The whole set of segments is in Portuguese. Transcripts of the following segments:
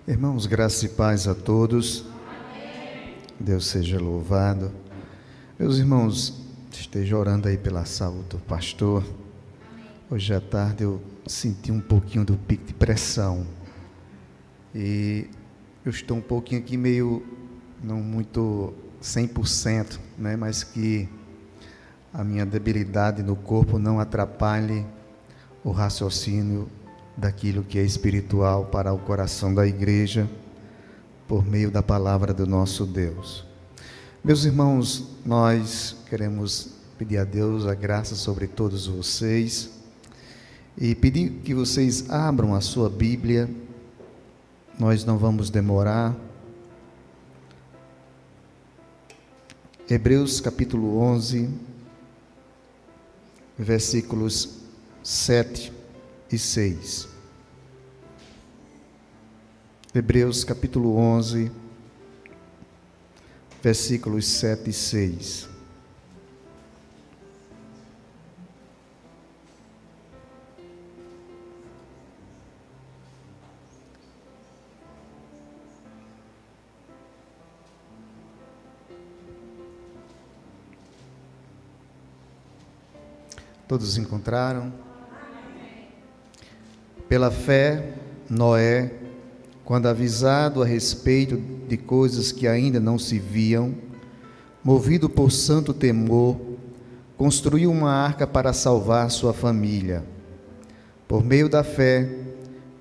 Irmãos, graça e paz a todos. Deus seja louvado. Meus irmãos, esteja orando aí pela saúde do pastor. Hoje à tarde eu senti um pouquinho do pico de pressão. E eu estou um pouquinho aqui meio, não muito 100%, né? Mas que a minha debilidade no corpo não atrapalhe o raciocínio daquilo que é espiritual para o coração da igreja, por meio da palavra do nosso Deus. Meus irmãos, nós queremos pedir a Deus a graça sobre todos vocês e pedir que vocês abram a sua Bíblia. Nós não vamos demorar. Hebreus capítulo 11, versículos 7 e 6. Hebreus capítulo 11, versículos 7 e 6. Todos encontraram? Pela fé, Noé, quando avisado a respeito de coisas que ainda não se viam, movido por santo temor, construiu uma arca para salvar sua família. Por meio da fé,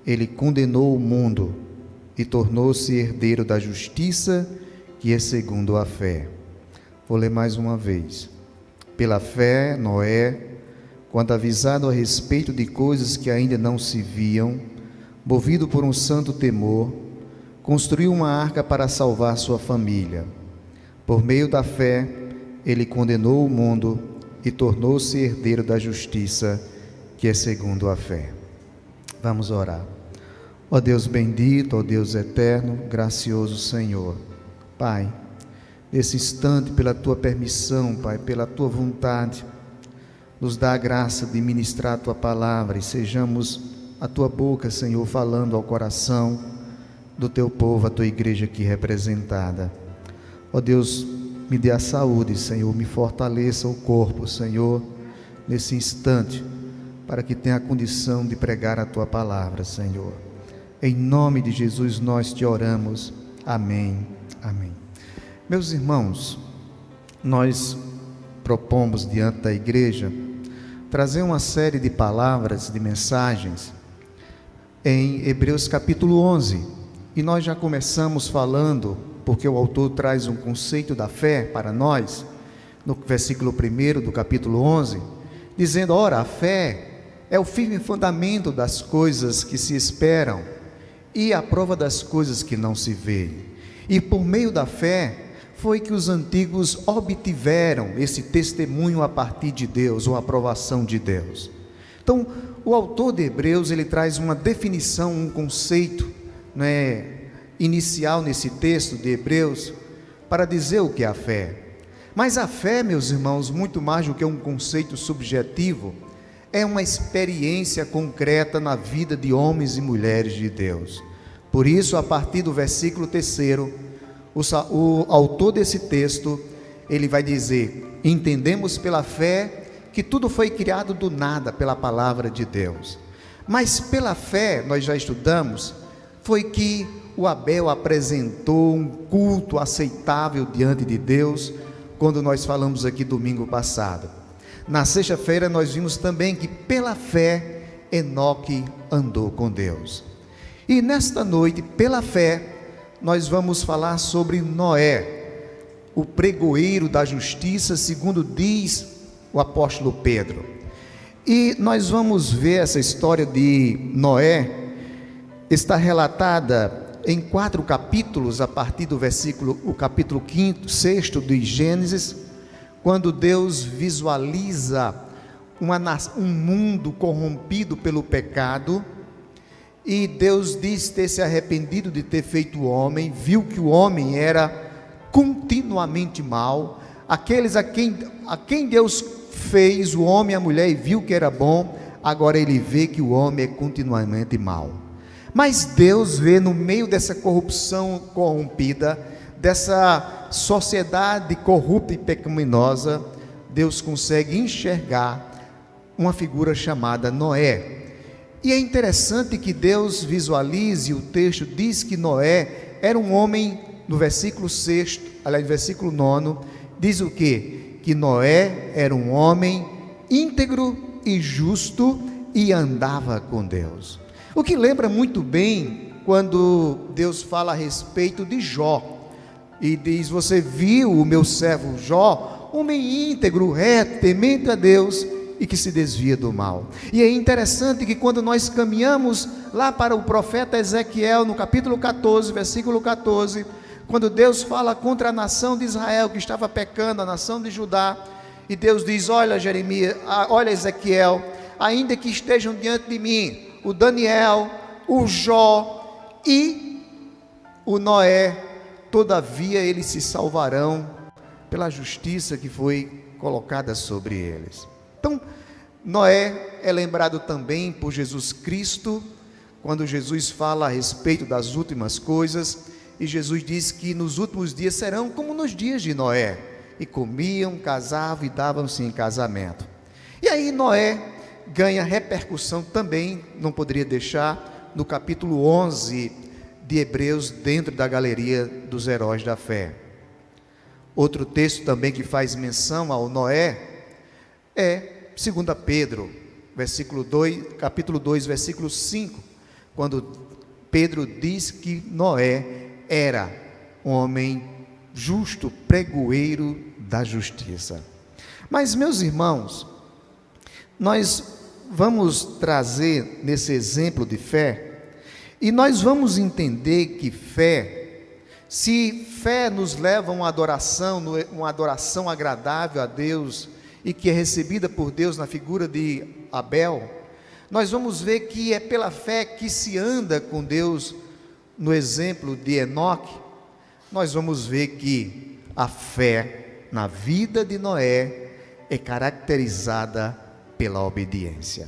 ele condenou o mundo e tornou-se herdeiro da justiça, que é segundo a fé. Vou ler mais uma vez. Pela fé, Noé, quando avisado a respeito de coisas que ainda não se viam, movido por um santo temor, construiu uma arca para salvar sua família. Por meio da fé, ele condenou o mundo e tornou-se herdeiro da justiça, que é segundo a fé. Vamos orar. Ó Deus bendito, ó Deus eterno, gracioso Senhor. Pai, nesse instante, pela tua permissão, Pai, pela tua vontade, nos dá a graça de ministrar a tua palavra e sejamos a tua boca, Senhor, falando ao coração do teu povo, a tua igreja aqui representada. Ó Deus, me dê a saúde, Senhor, me fortaleça o corpo, Senhor, nesse instante, para que tenha a condição de pregar a tua palavra, Senhor. Em nome de Jesus nós te oramos. Amém. Amém. Meus irmãos, nós propomos diante da igreja trazer uma série de palavras, de mensagens em Hebreus capítulo 11, e nós já começamos falando, porque o autor traz um conceito da fé para nós, no versículo 1 do capítulo 11, dizendo, ora, a fé é o firme fundamento das coisas que se esperam, e a prova das coisas que não se veem, e por meio da fé, foi que os antigos obtiveram esse testemunho a partir de Deus, ou a aprovação de Deus. Então, o autor de Hebreus, ele traz uma definição, um conceito, né, inicial nesse texto de Hebreus, para dizer o que é a fé. Mas a fé, meus irmãos, muito mais do que um conceito subjetivo, é uma experiência concreta na vida de homens e mulheres de Deus. Por isso, a partir do versículo 3, o autor desse texto, ele vai dizer, entendemos pela fé que tudo foi criado do nada pela palavra de Deus, mas pela fé, nós já estudamos, foi que o Abel apresentou um culto aceitável diante de Deus, quando nós falamos aqui domingo passado. Na sexta-feira nós vimos também que pela fé Enoque andou com Deus, e nesta noite, pela fé, nós vamos falar sobre Noé, o pregoeiro da justiça, segundo diz o apóstolo Pedro. E nós vamos ver essa história de Noé, está relatada em 4 capítulos, a partir do o capítulo 5, 6 de Gênesis, quando Deus visualiza um mundo corrompido pelo pecado, e Deus diz ter se arrependido de ter feito o homem, viu que o homem era continuamente mal, aqueles a quem Deus fez, o homem e a mulher, e viu que era bom, agora ele vê que o homem é continuamente mal. Mas Deus vê no meio dessa corrupção corrompida, dessa sociedade corrupta e pecaminosa, Deus consegue enxergar uma figura chamada Noé. E é interessante que Deus visualize, o texto diz que Noé era um homem, no versículo 6, aliás, no versículo 9, diz o quê? Que Noé era um homem íntegro e justo e andava com Deus. O que lembra muito bem quando Deus fala a respeito de Jó, e diz: você viu o meu servo Jó, homem íntegro, reto, temente a Deus e que se desvia do mal. E é interessante que quando nós caminhamos lá para o profeta Ezequiel, no capítulo 14, versículo 14, quando Deus fala contra a nação de Israel que estava pecando, a nação de Judá, e Deus diz: olha Jeremias, olha Ezequiel, ainda que estejam diante de mim o Daniel, o Jó e o Noé, todavia eles se salvarão pela justiça que foi colocada sobre eles. Então, Noé é lembrado também por Jesus Cristo, quando Jesus fala a respeito das últimas coisas, e Jesus diz que nos últimos dias serão como nos dias de Noé, e comiam, casavam e davam-se em casamento. E aí Noé ganha repercussão também, não poderia deixar, no capítulo 11 de Hebreus, dentro da galeria dos heróis da fé. Outro texto também que faz menção ao Noé é 2 Pedro, capítulo 2, versículo 5, quando Pedro diz que Noé era um homem justo, pregoeiro da justiça. Mas, meus irmãos, nós vamos trazer nesse exemplo de fé, e nós vamos entender que fé, se fé nos leva a uma adoração agradável a Deus, e que é recebida por Deus na figura de Abel, nós vamos ver que é pela fé que se anda com Deus. No exemplo de Enoque, nós vamos ver que a fé na vida de Noé é caracterizada pela obediência.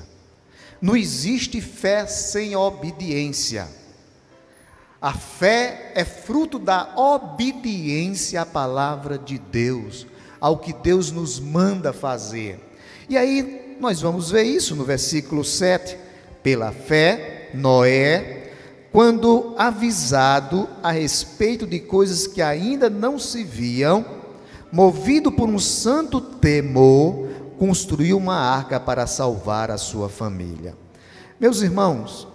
Não existe fé sem obediência. A fé é fruto da obediência à palavra de Deus, ao que Deus nos manda fazer. E aí nós vamos ver isso no versículo 7. Pela fé, Noé, quando avisado a respeito de coisas que ainda não se viam, movido por um santo temor, construiu uma arca para salvar a sua família. Meus irmãos,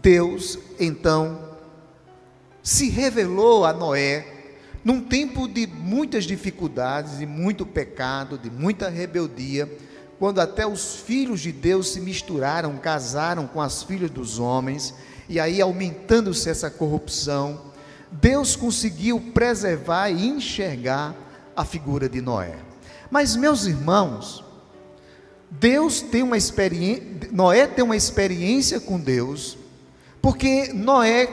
Deus então se revelou a Noé num tempo de muitas dificuldades, de muito pecado, de muita rebeldia, quando até os filhos de Deus se misturaram, casaram com as filhas dos homens, e aí aumentando-se essa corrupção, Deus conseguiu preservar e enxergar a figura de Noé. Mas, meus irmãos, Noé tem uma experiência com Deus, porque Noé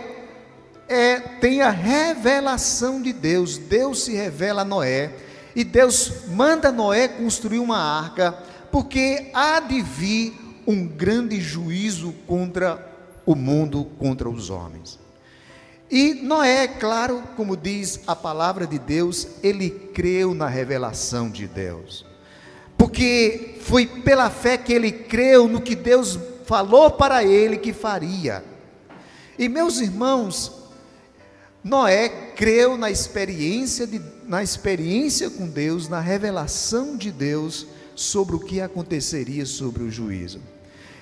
tem a revelação de Deus. Deus se revela a Noé, e Deus manda Noé construir uma arca, porque há de vir um grande juízo contra o mundo, contra os homens. E Noé, claro, como diz a palavra de Deus, ele creu na revelação de Deus, porque foi pela fé que ele creu no que Deus falou para ele que faria. E, meus irmãos, Noé creu na experiência com Deus, na revelação de Deus sobre o que aconteceria sobre o juízo.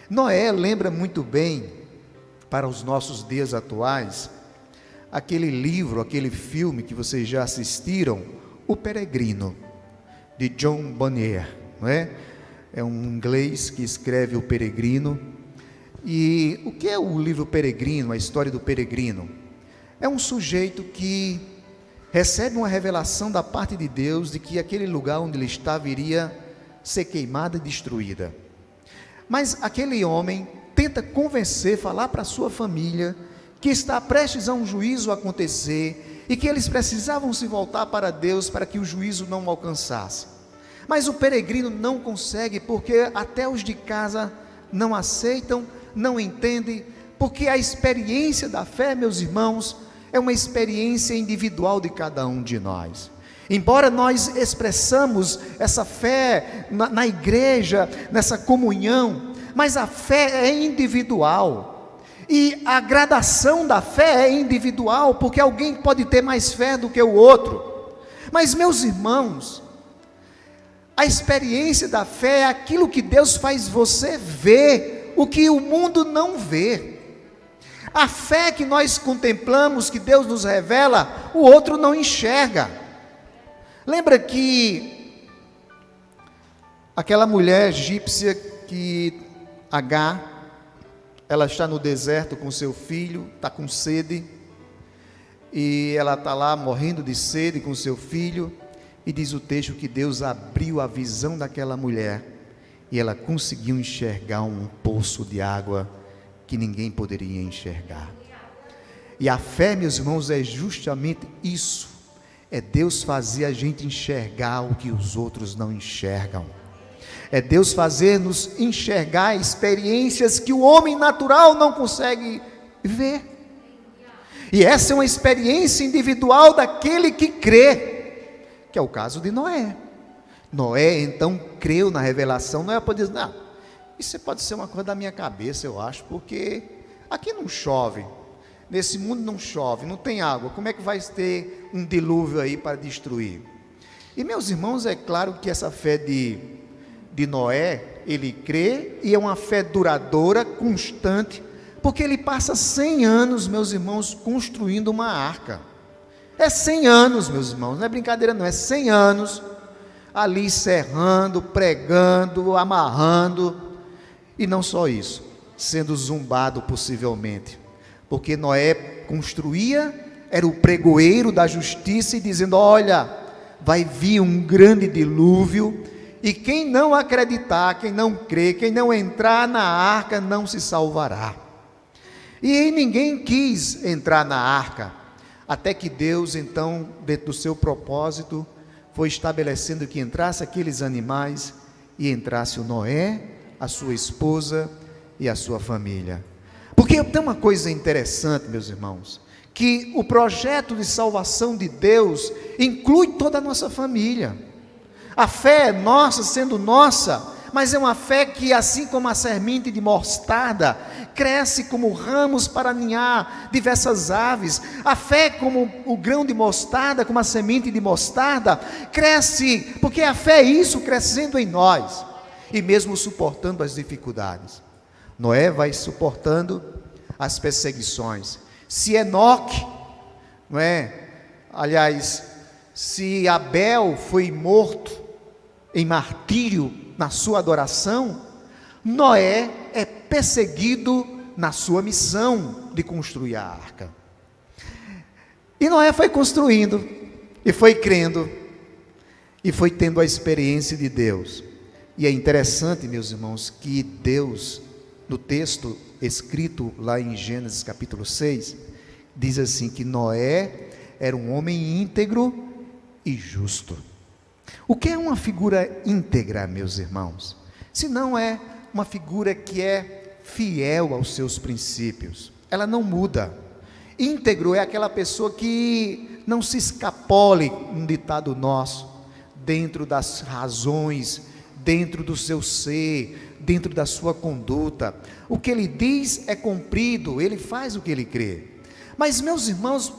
Noé lembra muito bem, para os nossos dias atuais, aquele livro, aquele filme que vocês já assistiram, O Peregrino, de John Bunyan, não é? É um inglês que escreve O Peregrino. E o que é o livro Peregrino, a história do peregrino? É um sujeito que recebe uma revelação da parte de Deus de que aquele lugar onde ele estava iria ser queimada e destruída. Mas aquele homem tenta convencer, falar para a sua família que está prestes a um juízo acontecer e que eles precisavam se voltar para Deus para que o juízo não alcançasse. Mas o peregrino não consegue, porque até os de casa não aceitam, não entendem, Porque a experiência da fé, meus irmãos, é uma experiência individual de cada um de nós. Embora nós expressamos essa fé na igreja, nessa comunhão, mas a fé é individual. E a gradação da fé é individual, porque alguém pode ter mais fé do que o outro. Mas, meus irmãos, a experiência da fé é aquilo que Deus faz você ver, o que o mundo não vê. A fé que nós contemplamos, que Deus nos revela, o outro não enxerga. Lembra que aquela mulher egípcia que Agar, ela está no deserto com seu filho, está com sede, e ela está lá morrendo de sede com seu filho, e diz o texto que Deus abriu a visão daquela mulher, e ela conseguiu enxergar um poço de água que ninguém poderia enxergar. E a fé, meus irmãos, é justamente isso, é Deus fazer a gente enxergar o que os outros não enxergam, é Deus fazer-nos enxergar experiências que o homem natural não consegue ver, e essa é uma experiência individual daquele que crê, que é o caso de Noé. Noé então creu na revelação. Noé pode dizer, não, isso pode ser uma coisa da minha cabeça, eu acho, porque aqui não chove, nesse mundo não chove, não tem água, como é que vai ter um dilúvio aí para destruir? E meus irmãos, é claro que essa fé de Noé, ele crê, e é uma fé duradoura, constante, porque ele passa 100 anos, meus irmãos, construindo uma arca. É 100 anos, meus irmãos, não é brincadeira não, é 100 anos, ali serrando, pregando, amarrando, e não só isso, sendo zumbado possivelmente, porque Noé construía, era o pregoeiro da justiça, e dizendo, olha, vai vir um grande dilúvio, e quem não acreditar, quem não crer, quem não entrar na arca, não se salvará. E ninguém quis entrar na arca, até que Deus então, dentro do seu propósito, foi estabelecendo que entrasse aqueles animais, e entrasse o Noé, a sua esposa e a sua família. Porque tem uma coisa interessante, meus irmãos, que o projeto de salvação de Deus inclui toda a nossa família. A fé é nossa, sendo nossa, mas é uma fé que, assim como a semente de mostarda, cresce como ramos para ninhar diversas aves. A fé, como o grão de mostarda, como a semente de mostarda, cresce, porque a fé é isso, crescendo em nós, e mesmo suportando as dificuldades. Noé vai suportando as perseguições. Se Enoque, não é? Aliás, se Abel foi morto em martírio na sua adoração, Noé é perseguido na sua missão de construir a arca. E Noé foi construindo, e foi crendo, e foi tendo a experiência de Deus. E é interessante, meus irmãos, que Deus, no texto escrito lá em Gênesis capítulo 6, diz assim, que Noé era um homem íntegro e justo. O que é uma figura íntegra, meus irmãos? Se não é uma figura que é fiel aos seus princípios, ela não muda. Íntegro é aquela pessoa que não se escapole, um ditado nosso, dentro das razões, dentro do seu ser, dentro da sua conduta. O que ele diz é cumprido, ele faz o que ele crê. Mas, meus irmãos,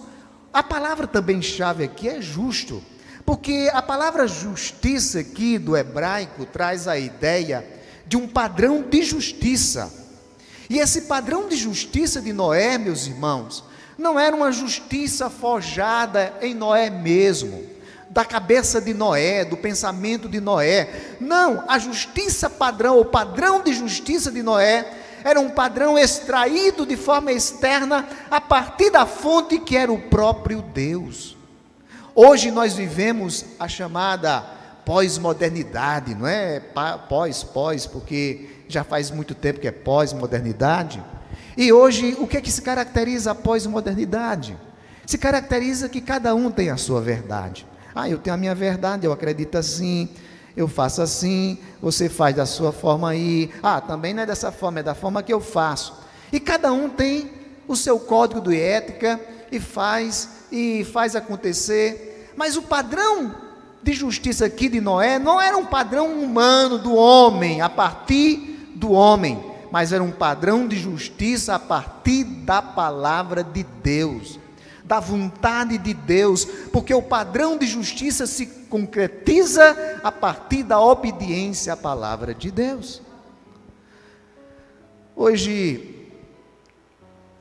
a palavra também chave aqui é justo, porque a palavra justiça aqui do hebraico traz a ideia de um padrão de justiça. E esse padrão de justiça de Noé, meus irmãos, não era uma justiça forjada em Noé mesmo, da cabeça de Noé, do pensamento de Noé. Não, a justiça padrão, o padrão de justiça de Noé, era um padrão extraído de forma externa, a partir da fonte que era o próprio Deus. Hoje nós vivemos a chamada pós-modernidade, não é pós, porque já faz muito tempo que é pós-modernidade. E hoje, o que é que se caracteriza a pós-modernidade? Se caracteriza que cada um tem a sua verdade. Eu tenho a minha verdade, eu acredito assim, eu faço assim, você faz da sua forma aí. Também não é dessa forma, é da forma que eu faço. E cada um tem o seu código de ética e faz acontecer. Mas o padrão de justiça aqui de Noé não era um padrão humano do homem, a partir do homem, mas era um padrão de justiça a partir da palavra de Deus, da vontade de Deus, porque o padrão de justiça se concretiza a partir da obediência à palavra de Deus. Hoje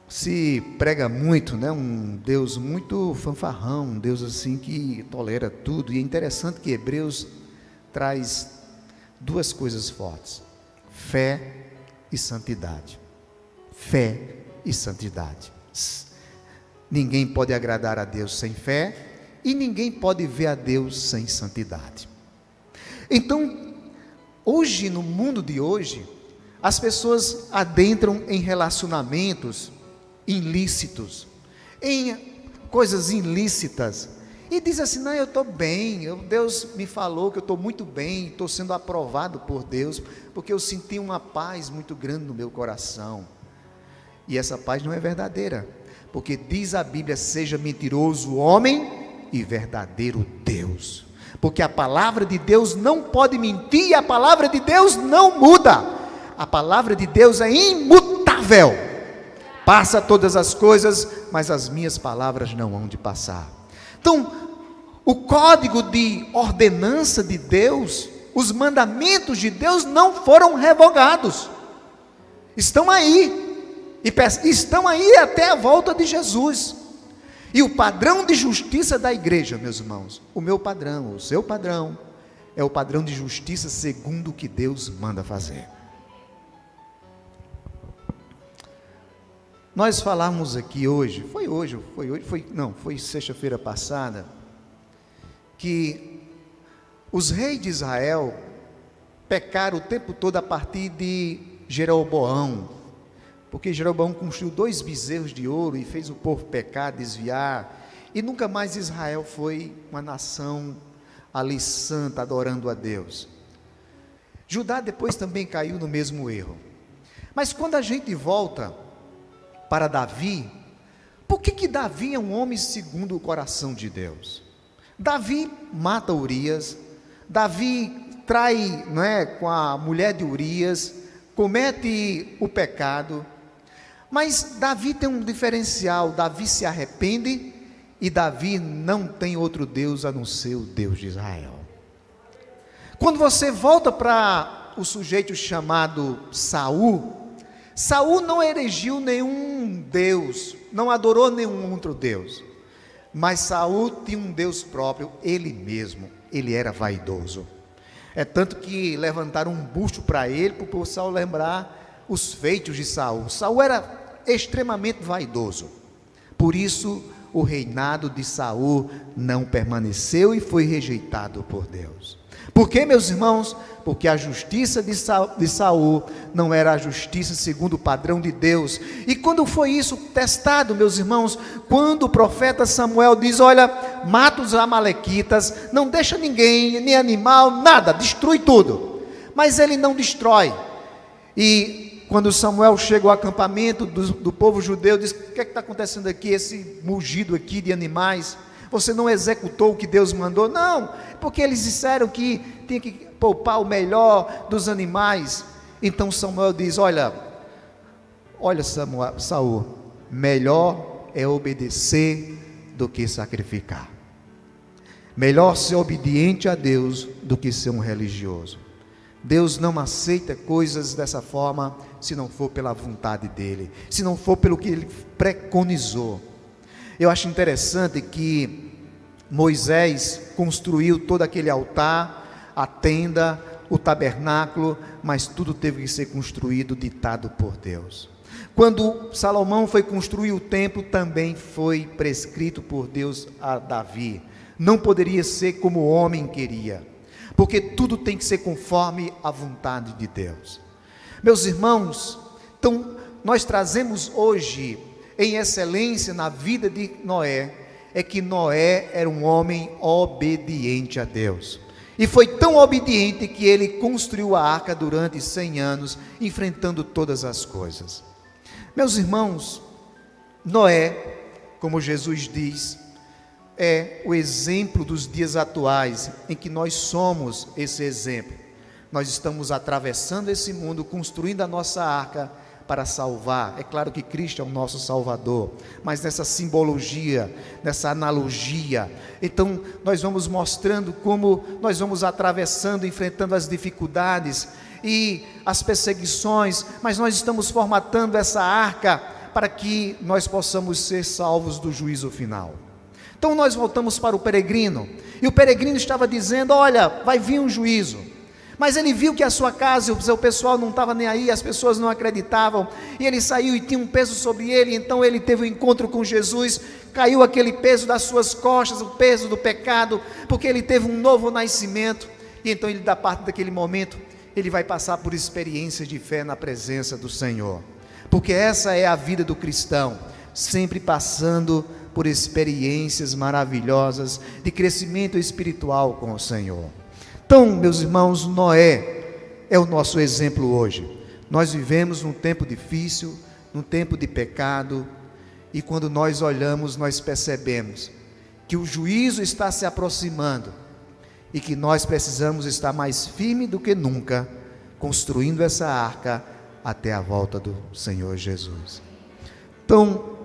se prega muito, um Deus muito fanfarrão, um Deus assim que tolera tudo, e é interessante que Hebreus traz duas coisas fortes: fé e santidade. Fé e santidade. Ninguém pode agradar a Deus sem fé, e ninguém pode ver a Deus sem santidade. Então, hoje, no mundo de hoje, as pessoas adentram em relacionamentos ilícitos, em coisas ilícitas, e diz assim: não, eu estou bem, Deus me falou que eu estou muito bem, estou sendo aprovado por Deus, porque eu senti uma paz muito grande no meu coração. E essa paz não é verdadeira, porque diz a Bíblia: seja mentiroso o homem e verdadeiro Deus, porque a palavra de Deus não pode mentir, a palavra de Deus não muda, a palavra de Deus é imutável. Passa todas as coisas, mas as minhas palavras não hão de passar. Então, o código de ordenança de Deus, os mandamentos de Deus não foram revogados. Estão aí, e estão aí até a volta de Jesus. E o padrão de justiça da igreja, meus irmãos, o meu padrão, o seu padrão, é o padrão de justiça segundo o que Deus manda fazer. Nós falamos aqui hoje, foi sexta-feira passada, que os reis de Israel pecaram o tempo todo a partir de Jeroboão, porque Jeroboão construiu 2 bezerros de ouro e fez o povo pecar, desviar, e nunca mais Israel foi uma nação ali santa, adorando a Deus. Judá depois também caiu no mesmo erro. Mas quando a gente volta para Davi, por que Davi é um homem segundo o coração de Deus? Davi mata Urias, Davi trai, com a mulher de Urias, comete o pecado, mas Davi tem um diferencial: Davi se arrepende, e Davi não tem outro Deus a não ser o Deus de Israel. Quando você volta para o sujeito chamado Saul não erigiu nenhum Deus, não adorou nenhum outro Deus, mas Saul tinha um Deus próprio, ele mesmo, ele era vaidoso. É tanto que levantaram um busto para ele, para o Saul lembrar os feitos de Saul. Saul era extremamente vaidoso, por isso o reinado de Saul não permaneceu e foi rejeitado por Deus. Por quê, meus irmãos? Porque a justiça de Saul não era a justiça segundo o padrão de Deus. E quando foi isso testado, meus irmãos? Quando o profeta Samuel diz: olha, mata os amalequitas, não deixa ninguém, nem animal, nada, destrui tudo. Mas ele não destrói. E quando Samuel chega ao acampamento do povo judeu, diz: o que está acontecendo aqui, esse mugido aqui de animais? Você não executou o que Deus mandou? Não, porque eles disseram que tinha que poupar o melhor dos animais. Então Samuel diz: olha Saul, melhor é obedecer do que sacrificar. Melhor ser obediente a Deus do que ser um religioso. Deus não aceita coisas dessa forma se não for pela vontade dEle, se não for pelo que Ele preconizou. Eu acho interessante que Moisés construiu todo aquele altar, a tenda, o tabernáculo, mas tudo teve que ser construído, ditado por Deus. Quando Salomão foi construir o templo, também foi prescrito por Deus a Davi. Não poderia ser como o homem queria, porque tudo tem que ser conforme a vontade de Deus. Meus irmãos, então nós trazemos hoje em excelência na vida de Noé, é que Noé era um homem obediente a Deus, e foi tão obediente que ele construiu a arca durante 100 anos, enfrentando todas as coisas. Meus irmãos, Noé, como Jesus diz, é o exemplo dos dias atuais, em que nós somos esse exemplo. Nós estamos atravessando esse mundo, construindo a nossa arca para salvar. É claro que Cristo é o nosso Salvador, mas nessa simbologia, nessa analogia, então nós vamos mostrando como nós vamos atravessando, enfrentando as dificuldades e as perseguições, mas nós estamos formatando essa arca para que nós possamos ser salvos do juízo final. Então nós voltamos para o peregrino, e o peregrino estava dizendo: olha, vai vir um juízo. Mas ele viu que a sua casa e o seu pessoal não estava nem aí, as pessoas não acreditavam, e ele saiu e tinha um peso sobre ele. Então ele teve um encontro com Jesus, caiu aquele peso das suas costas, o peso do pecado, porque ele teve um novo nascimento. E então ele, da parte daquele momento, ele vai passar por experiências de fé na presença do Senhor, porque essa é a vida do cristão, sempre passando por experiências maravilhosas de crescimento espiritual com o Senhor. Então, meus irmãos, Noé é o nosso exemplo hoje. Nós vivemos num tempo difícil, num tempo de pecado, e quando nós olhamos, nós percebemos que o juízo está se aproximando e que nós precisamos estar mais firme do que nunca, construindo essa arca até a volta do Senhor Jesus. Então,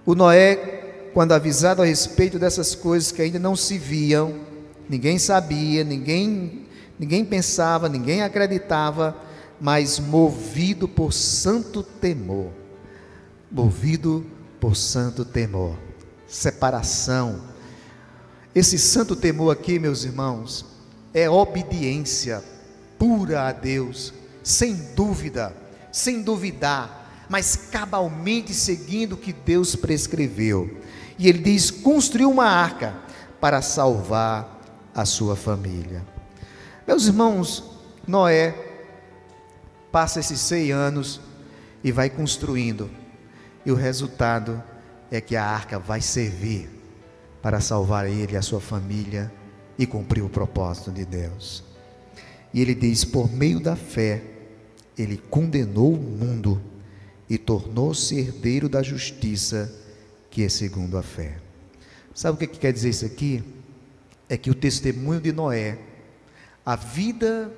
o Noé, quando avisado a respeito dessas coisas que ainda não se viam, ninguém sabia, ninguém pensava, ninguém acreditava, mas movido por santo temor, separação. Esse santo temor aqui, meus irmãos, é obediência pura a Deus, sem dúvida, sem duvidar, mas cabalmente seguindo o que Deus prescreveu. E ele diz: construiu uma arca para salvar a sua família. Meus irmãos, Noé passa esses 100 anos e vai construindo, e o resultado é que a arca vai servir para salvar ele e a sua família e cumprir o propósito de Deus. E ele diz: por meio da fé ele condenou o mundo e tornou-se herdeiro da justiça, que é segundo a fé. Sabe o que quer dizer isso aqui? É que o testemunho de Noé, a vida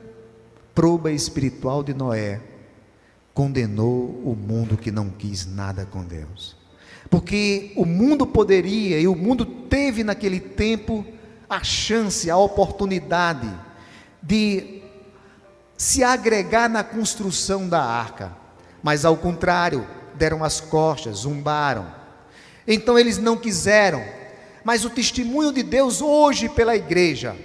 proba espiritual de Noé, condenou o mundo que não quis nada com Deus. Porque o mundo poderia, e o mundo teve naquele tempo a chance, a oportunidade de se agregar na construção da arca, mas ao contrário, deram as costas, zombaram. Então eles não quiseram. Mas o testemunho de Deus hoje pela igreja,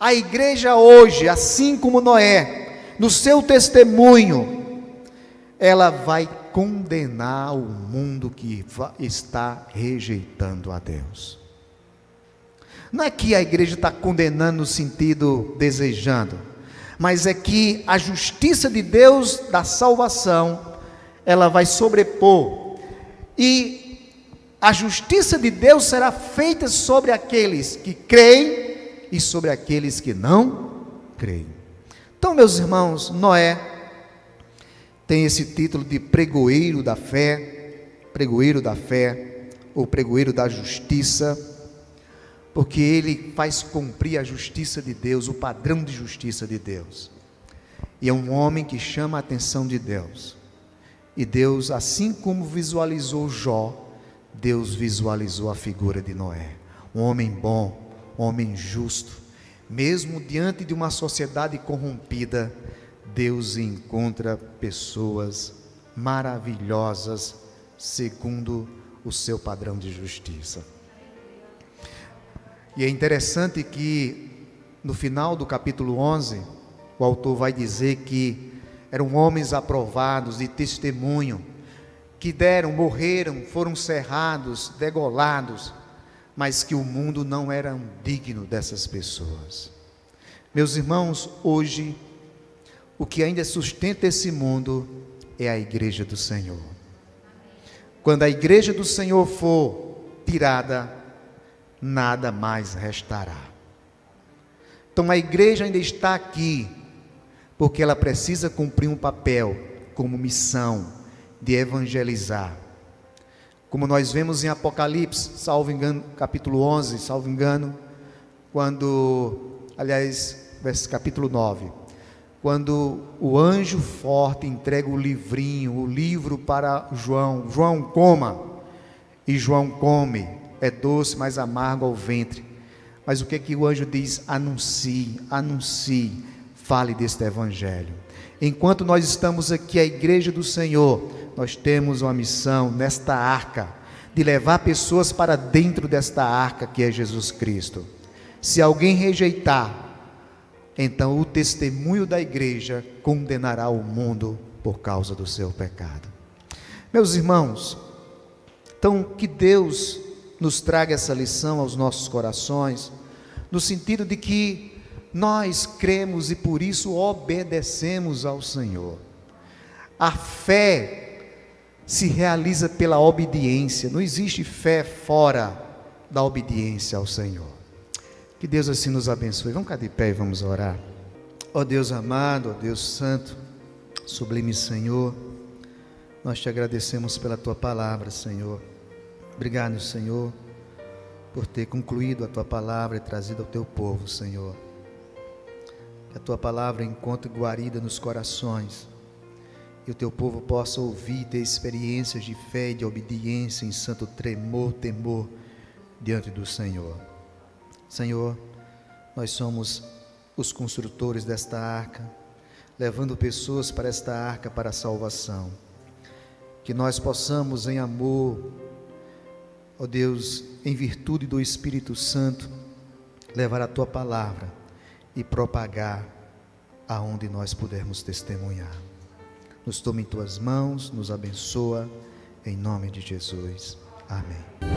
a igreja hoje, assim como Noé, no seu testemunho, ela vai condenar o mundo que está rejeitando a Deus. Não é que a igreja está condenando no sentido desejando, mas é que a justiça de Deus da salvação, ela vai sobrepor, e a justiça de Deus será feita sobre aqueles que creem e sobre aqueles que não creem. Então, meus irmãos, Noé tem esse título de pregoeiro da fé, ou pregoeiro da justiça, porque ele faz cumprir a justiça de Deus, o padrão de justiça de Deus. E é um homem que chama a atenção de Deus. E Deus, assim como visualizou Jó, Deus visualizou a figura de Noé, um homem bom, um homem justo. Mesmo diante de uma sociedade corrompida, Deus encontra pessoas maravilhosas, segundo o seu padrão de justiça. E é interessante que no final do capítulo 11, o autor vai dizer que eram homens aprovados de testemunho, que morreram, foram cerrados, degolados, mas que o mundo não era digno dessas pessoas. Meus irmãos, hoje, o que ainda sustenta esse mundo é a igreja do Senhor. Quando a igreja do Senhor for tirada, nada mais restará. Então a igreja ainda está aqui, porque ela precisa cumprir um papel como missão, de evangelizar. Como nós vemos em Apocalipse, salvo engano, capítulo 11, salvo engano, capítulo 9, quando o anjo forte entrega o livrinho, o livro para João, João coma, e João come, é doce, mas amargo ao ventre. Mas o que é que o anjo diz? Anuncie, anuncie, fale deste evangelho. Enquanto nós estamos aqui, a igreja do Senhor, nós temos uma missão nesta arca, de levar pessoas para dentro desta arca que é Jesus Cristo. Se alguém rejeitar, então o testemunho da igreja condenará o mundo por causa do seu pecado. Meus irmãos, então que Deus nos traga essa lição aos nossos corações, no sentido de que nós cremos e por isso obedecemos ao Senhor. A fé se realiza pela obediência, não existe fé fora da obediência ao Senhor. Que Deus assim nos abençoe. Vamos ficar de pé e vamos orar. Ó Deus amado, ó Deus santo, sublime Senhor, nós te agradecemos pela tua palavra, Senhor. Obrigado, Senhor, por ter concluído a tua palavra e trazido ao teu povo, Senhor. Que a tua palavra encontre guarida nos corações e o teu povo possa ouvir e ter experiências de fé e de obediência em santo tremor, temor diante do Senhor. Senhor, nós somos os construtores desta arca, levando pessoas para esta arca para a salvação. Que nós possamos em amor, ó Deus, em virtude do Espírito Santo, levar a tua palavra e propagar aonde nós pudermos testemunhar. Nos toma em tuas mãos, nos abençoa, em nome de Jesus. Amém.